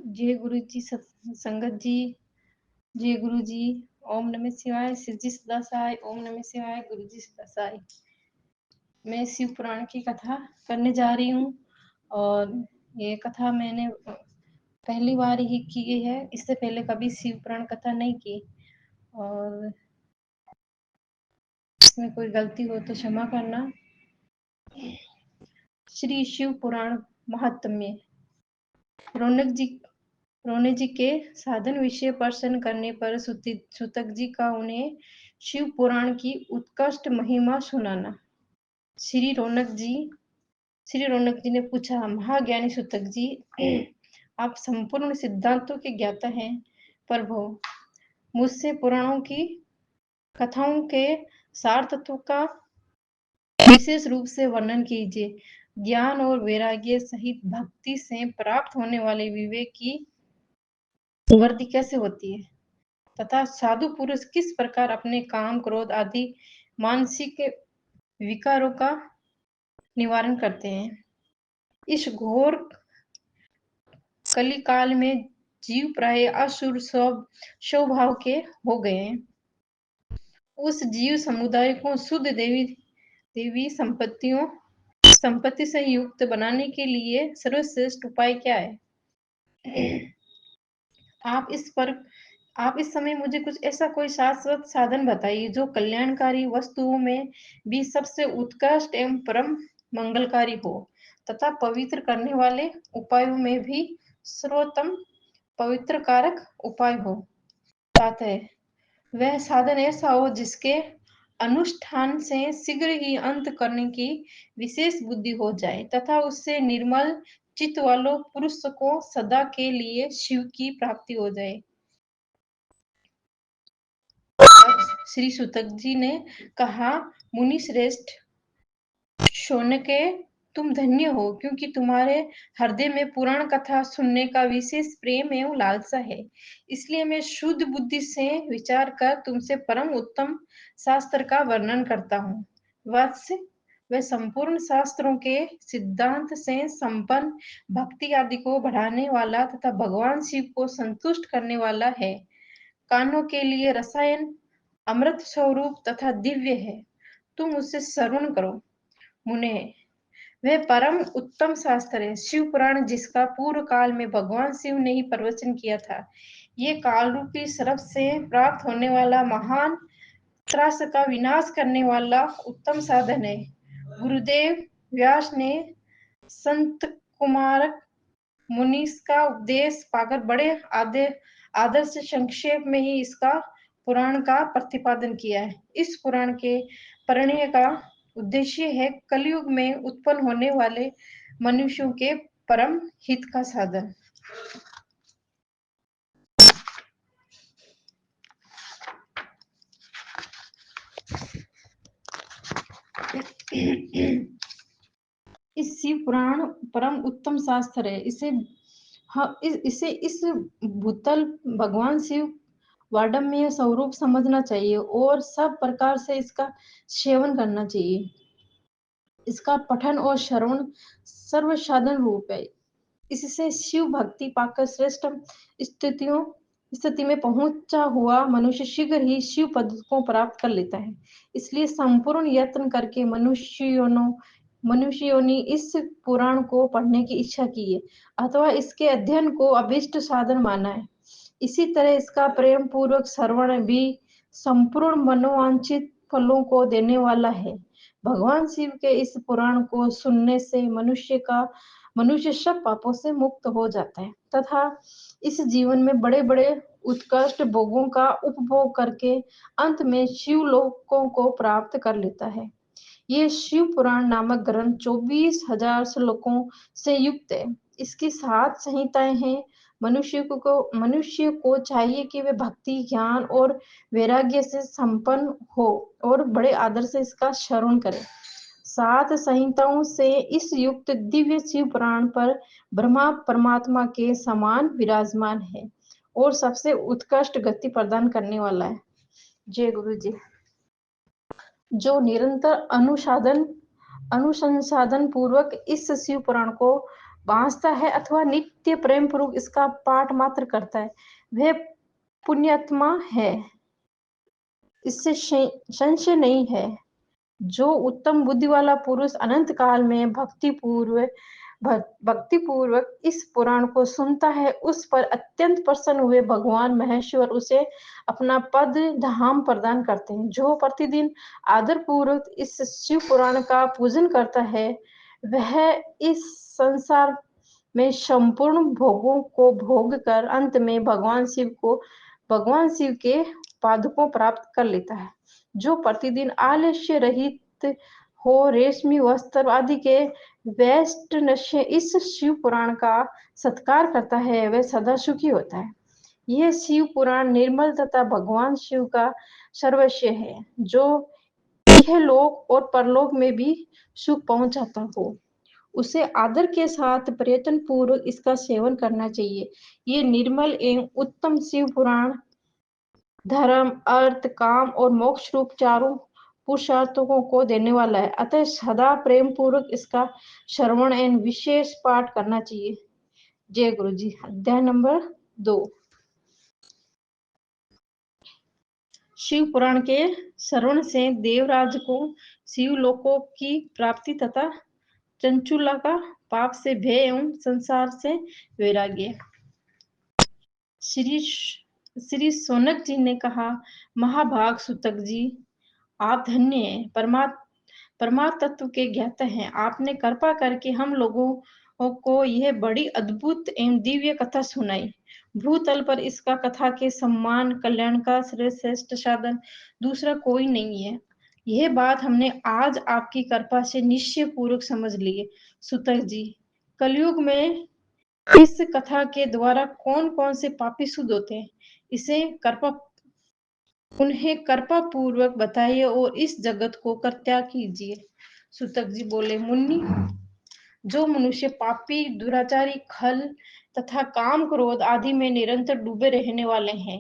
जय गुरु जी संगत जी। जय गुरु जी। ओम नमः शिवाय। शिव जी सदा सहाय। ओम नमः शिवाय। गुरु जी सदा सहाय। मैं शिव पुराण की कथा करने जा रही हूँ और ये कथा मैंने पहली बार ही की है। इससे पहले कभी शिव पुराण कथा नहीं की और इसमें कोई गलती हो तो क्षमा करना। श्री शिव पुराण महात्म्य। रौनक जी के साधन विषय प्रश्न करने पर सूतक जी का उन्हें शिव पुराण की उत्कृष्ट महिमा सुनाना। श्री रौनक जी ने पूछा, महाज्ञानी सूतक जी, आप संपूर्ण सिद्धांतों के ज्ञाता हैं। प्रभु, मुझसे पुराणों की कथाओं के सार तत्व का विशेष रूप से वर्णन कीजिए। ज्ञान और वैराग्य सहित भक्ति से प्राप्त होने वाले विवेक की वृद्धि कैसे होती है तथा साधु पुरुष किस प्रकार अपने काम, क्रोध आदि मानसिक विकारों का निवारण करते हैं। इस घोर कली काल में जीव प्राय असुर स्वभाव के हो गए हैं। उस जीव समुदाय को शुद्ध देवी संपत्ति से युक्त बनाने के लिए सर्वश्रेष्ठ उपाय क्या है? आप इस समय मुझे कुछ ऐसा कोई शाश्वत साधन बताइए जो कल्याणकारी वस्तुओं में भी सबसे उत्कृष्ट एवं परम मंगलकारी हो तथा पवित्र करने वाले उपायों में भी सर्वोत्तम पवित्र कारक उपाय हो। तात्पर्य, वह साधन ऐसा हो जिसके अनुष्ठान से शीघ्र ही अंत करने की विशेष बुद्धि हो जाए तथा उससे निर्मल चित्त वालों पुरुष को सदा के लिए शिव की प्राप्ति हो जाए। श्री सूतक जी ने कहा, मुनि श्रेष्ठ शौनके, तुम धन्य हो क्योंकि तुम्हारे हृदय में पुराण कथा सुनने का विशेष प्रेम एवं लालसा है। इसलिए मैं शुद्ध बुद्धि से विचार कर तुमसे परम उत्तम शास्त्र का वर्णन करता हूँ। वह संपूर्ण शास्त्रों के सिद्धांत से संपन्न भक्ति आदि को बढ़ाने वाला तथा भगवान शिव को संतुष्ट करने वाला है। कानों के लिए रसायन अमृत स्वरूप तथा दिव्य है। तुम उससे श्रवण करो। मुने, वह परम उत्तम शास्त्र है शिव पुराण, जिसका पूर्व काल में भगवान शिव ने ही प्रवचन किया था। ये काल रूपी सर्प से प्राप्त होने वाला महान त्रास का विनाश करने वाला उत्तम साधन है। गुरुदेव व्यास ने संत कुमारक मुनि का उपदेश पाकर बड़े आदर से संक्षेप में ही इसका पुराण का प्रतिपादन किया है। इस पुराण के पढ़ने का उद्देश्य है कलयुग में उत्पन्न होने वाले मनुष्यों के परम हित का साधन। इस शिव पुराण परम उत्तम शास्त्र है। इसे इस भूतल भगवान शिव वाडम्य स्वरूप समझना चाहिए और सब प्रकार से इसका सेवन करना चाहिए। इसका पठन और श्रवण सर्व साधन रूप है। इससे शिव भक्ति पाकर श्रेष्ठ स्थिति में पहुंचा हुआ मनुष्य शीघ्र ही शिव पद को प्राप्त कर लेता है। इसलिए संपूर्ण यत्न करके मनुष्यों ने इस पुराण को पढ़ने की इच्छा की है अथवा इसके अध्ययन को अभिष्ट साधन माना है। इसी तरह इसका प्रेम पूर्वक श्रवण भी संपूर्ण मनोवांछित फलों को देने वाला है। भगवान शिव के इस पुराण को सुनने से मनुष्य सब पापों से मुक्त हो जाता है तथा इस जीवन में बड़े बड़े उत्कृष्ट भोगों का उपभोग करके अंत में शिव लोकों को प्राप्त कर लेता है। ये शिव पुराण नामक ग्रंथ 24,000 श्लोकों से युक्त है। इसकी 7 संहिताएं हैं। मनुष्य को चाहिए कि वे भक्ति, ज्ञान और वैराग्य से संपन्न हो और बड़े आदर से इसका श्रवण करे। 7 संहिताओं से इस युक्त दिव्य शिव पुराण पर ब्रह्मा परमात्मा के समान विराजमान है और सबसे उत्कृष्ट गति प्रदान करने वाला है। जय गुरु जी। जो निरंतर अनुसंधान पूर्वक इस शिव पुराण को बांसता है अथवा नित्य प्रेम पूर्वक इसका पाठ मात्र करता है, वह पुण्यात्मा है, इससे संशय नहीं है। जो उत्तम बुद्धि वाला पुरुष अनंत काल में भक्ति पूर्वक इस पुराण को सुनता है, उस पर अत्यंत प्रसन्न हुए भगवान महेश्वर उसे अपना पद धाम प्रदान करते हैं। जो प्रतिदिन आदर पूर्वक इस शिव पुराण का पूजन करता है, वह इस संसार में संपूर्ण भोगों को भोग कर अंत में भगवान शिव के पादुकों प्राप्त कर लेता है। जो प्रतिदिन आलस्य रहित हो रेशमी वस्त्र आदि के वेस्ट नशे इस शिव पुराण का सत्कार करता है, वह सदा सुखी होता है। यह शिव पुराण निर्मल तथा भगवान शिव का सर्वस्व है, जो यह लोक और परलोक में भी सुख पहुंचाता हो। उसे आदर के साथ प्रयत्न पूर्वक इसका सेवन करना चाहिए। ये निर्मल एवं उत्तम शिव पुराण धर्म, अर्थ, काम और मोक्ष रूप चारों पुरुषार्थों को देने वाला है। अतः सदा प्रेम पूर्वक इसका श्रवण एवं विशेष पाठ करना चाहिए। जय गुरु जी। अध्याय नंबर 2। शिव पुराण के श्रवण से देवराज को शिव लोकों की प्राप्ति तथा चंचुला का पाप से भय एवं संसार से वैराग्य। श्री सोनक जी ने कहा, महाभाग सुतक जी, आप धन्य हैं, परमात्म के ज्ञाता हैं। आपने कृपा करके हम लोगों को यह बड़ी अद्भुत एवं दिव्य कथा सुनाई। भूतल पर इसका कथा के सम्मान कल्याण का श्रेष्ठ साधन दूसरा कोई नहीं है। यह बात हमने आज आपकी कृपा से निश्चय पूर्वक समझ ली है। सुतक जी, कलयुग में इस कथा के द्वारा कौन कौन से पापी शुद्ध होते हैं, इसे उन्हें कृपा पूर्वक बताइए और इस जगत को कर्त्या कीजिए। सुतक जी बोले, मुन्नी, जो मनुष्य पापी, दुराचारी, खल तथा काम क्रोध आदि में निरंतर डूबे रहने वाले हैं,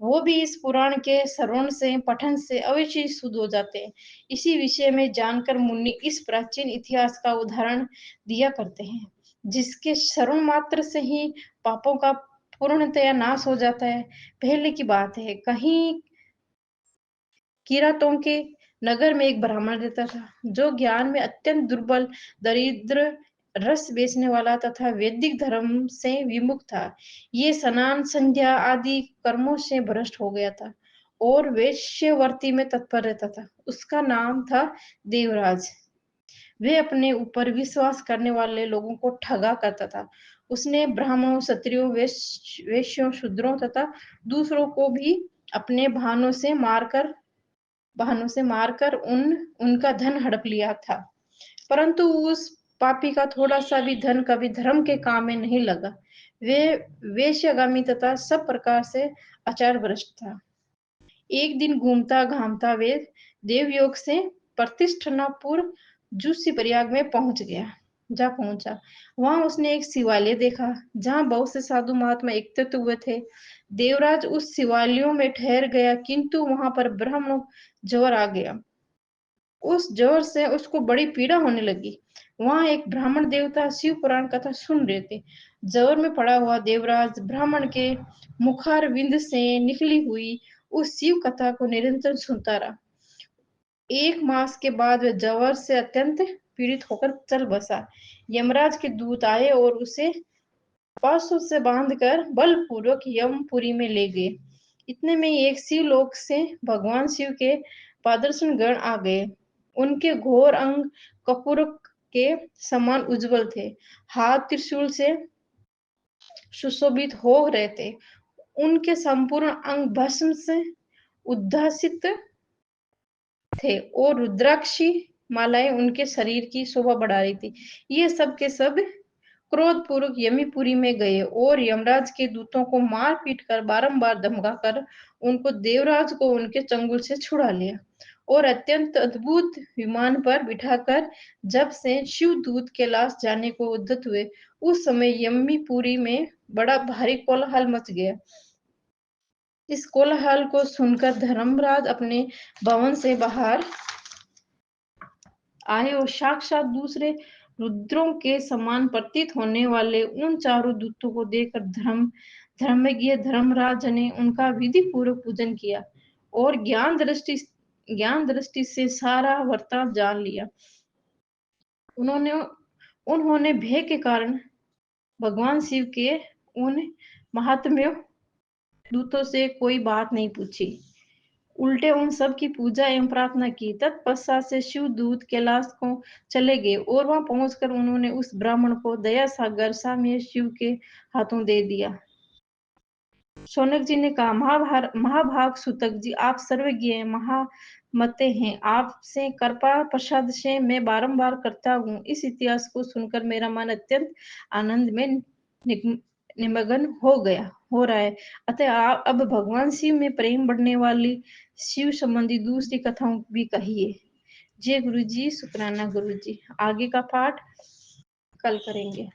वो भी इस पुराण के श्रवण से पठन से अवश्य शुद्ध हो जाते हैं। इसी विषय में जानकर मुन्नी इस प्राचीन इतिहास का उदाहरण दिया करते हैं, जिसके श्रवण मात्र से ही पापों का पूर्णतया नाश हो जाता है। पहले की बात है, कहीं किरातों के नगर में एक ब्राह्मण रहता था, जो ज्ञान में अत्यंत दुर्बल, दरिद्र, रस बेचने वाला तथा वैदिक धर्म से विमुख था। ये स्नान संध्या आदि कर्मों से भ्रष्ट हो गया था और वेश्यावृत्ति में तत्पर रहता था। उसका नाम था देवराज। वे अपने ऊपर विश्वास करने वाले लोगों को ठगा करता था। उसने ब्राह्मणों, क्षत्रियों, वैश्यों, शूद्रों तथा दूसरों को भी अपने बहानों से मारकर उनका धन हड़प लिया था। परंतु उस पापी का थोड़ा सा भी धन कभी धर्म के काम में नहीं लगा। वे वेश्यागामी तथा सब प्रकार से आचार भ्रष्ट था। एक दिन घूमता घामता वे देवयोग से प्रतिष्ठनापुर जूसी प्रयाग में पहुंचा। वहां उसने एक शिवालय देखा, जहां बहुत से साधु महात्मा एकत्रित हुए थे। देवराज उस शिवालयों में ठहर गया, किंतु वहां पर ब्रह्म ज्वर आ गया। उस ज्वर से उसको बड़ी पीड़ा होने लगी। वहां एक ब्राह्मण देवता शिव पुराण कथा सुन रहे थे। ज्वर में पड़ा हुआ देवराज ब्राह्मण के मुखारविंद से निकली हुई उस शिव कथा को निरंतर सुनता रहा। 1 मास के बाद वह ज्वर से अत्यंत पीड़ित होकर चल बसा। यमराज के दूत आए और उसे पासों से बांधकर बलपूर्वक यमपुरी में ले गए। इतने में एक शिवलोक से भगवान शिव के पादर्शन गण आ गए। उनके घोर अंग कपूर के समान उज्जवल थे, हाथ त्रिशूल से सुशोभित हो रहे थे। उनके संपूर्ण अंग भस्म से उद्भासित थे और रुद्राक्षी मालाएं उनके शरीर की शोभा बढ़ा रही थी। ये सब के सब क्रोधपूर्वक यमीपुरी में गए और यमराज के दूतों को मार पीट कर बारंबार धमकाकर उनको देवराज को उनके चंगुल से छुड़ा लिया और अत्यंत अद्भुत विमान पर बिठाकर जब से शिवदूत कैलाश जाने को उद्यत हुए, उस समय यमीपुरी में बड़ा भारी कोलाहल मच गया। इस कोलाहल को सुनकर धर्मराज अपने भवन से बाहर आए और साक्षात दूसरे रुद्रों के समान प्रतीत होने वाले उन चारों दूतों को देखकर धर्मज्ञ धर्मराज ने उनका विधि पूर्वक पूजन किया और ज्ञान दृष्टि से सारा वर्ताव जान लिया। उन्होंने उन्होंने भय के कारण भगवान शिव के उन महात्म्य दूतों से कोई बात नहीं पूछी, उल्टे उन सब की पूजा एवं प्रार्थना की। तत्पश्चात से शिव दूत कैलाश को चले गए और वहां पहुंचकर उन्होंने उस ब्राह्मण को दया सागर सामने शिव के हाथों दे दिया। शौनक जी ने कहा, महाभाग सूतक जी, आप सर्वज्ञ महामते हैं। आपसे कृपा प्रसाद से मैं बारंबार करता हूँ। इस इतिहास को सुनकर मेरा मन अत्यंत आनंद में निमग्न हो रहा है। अतः आप अब भगवान शिव में प्रेम बढ़ने वाली शिव संबंधी दूसरी कथाओं भी कहिए। जय गुरु जी, शुक्राना गुरु जी। आगे का पाठ कल करेंगे।